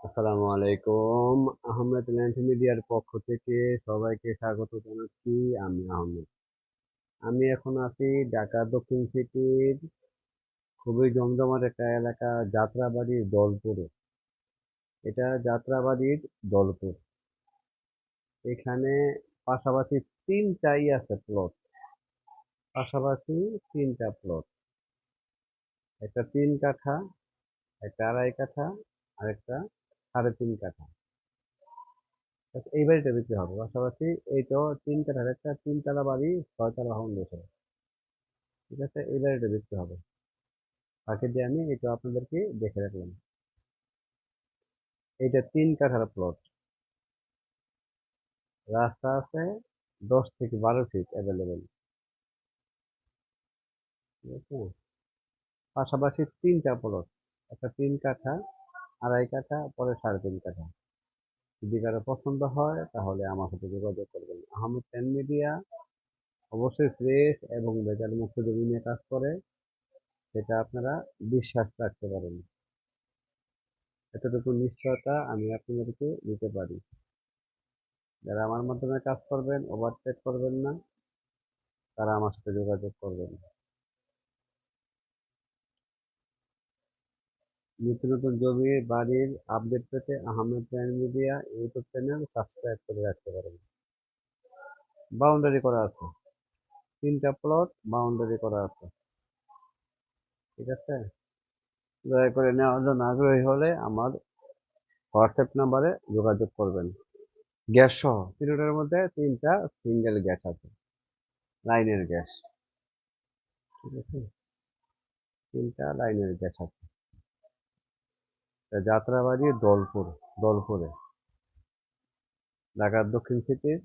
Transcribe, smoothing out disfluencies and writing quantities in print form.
আসসালামু আলাইকুম। আহমেদ ল্যান্ড মিডিয়ার পক্ষ থেকে সবাইকে স্বাগত জানাচ্ছি। আমি আহমেদ। আমি এখন আছি ঢাকা দক্ষিণ সিটির খুবই জমজমাট একটা এলাকা, যাত্রাবাড়ির দৌলপুরে। এটা যাত্রাবাড়ির দৌলপুর। এখানে পাশাপাশি তিনটাই আছে প্লট। পাশাপাশি তিনটা প্লট। একটা 3 কাঠা, একটা 2.5 কাঠা, আর একটা 3.5 কাঠা। এই বাড়িটা বিক্রি হবে। পাশাপাশি এইটাও 3 কাঠার একটা 3 তলা বাড়ি, 6 তলা ফাউন্ডেশন। ঠিক আছে, এই বাড়িটা বিক্রি হবে। বাকি দিয়ে আমি এটা আপনাদেরকে দেখে রাখলাম। এইটা 3 কাঠার প্লট। রাস্তা আছে 10 থেকে 12 ফিট অ্যাভেলেবেল। ঠিক আছে, পাশাপাশি তিনটা প্লট। একটা 3 কাঠা, 2.5 কাঠা, পরে 3.5 কাঠা। যদি কারো পছন্দ হয় তাহলে আমার সাথে যোগাযোগ করবেন। আহমেদ টেন মিডিয়া অবশ্যই ফ্রেশ এবং ভেজাল মুক্ত জমি নিয়ে কাজ করে, সেটা আপনারা বিশ্বাস রাখতে পারেন। এতটুকু নিশ্চয়তা আমি আপনাদেরকে দিতে পারি। যারা আমার মাধ্যমে কাজ করবেন, ওভারটেক করবেন না, তারা আমার সাথে যোগাযোগ করবেন। নিত্য নতুন জমি বাড়ির আপডেট পেতে Ahmed prime media YouTube channel subscribe করে রাখতে পারেন। বাউন্ডারি করা আছে, 3টা প্লট বাউন্ডারি করা আছে। ঠিক আছে, দয়া করে নেওয়ার জন্য আগ্রহী হলে আমার হোয়াটসঅ্যাপ নাম্বারে যোগাযোগ করবেন। গ্যাস সহ তিনটার মধ্যে 3টা সিঙ্গেল গ্যাস আছে, লাইনের গ্যাস। ঠিক আছে, 3টা লাইনের গ্যাস আছে। যাত্রাবাড়ি দলপুরে, ঢাকার দক্ষিণ সিটির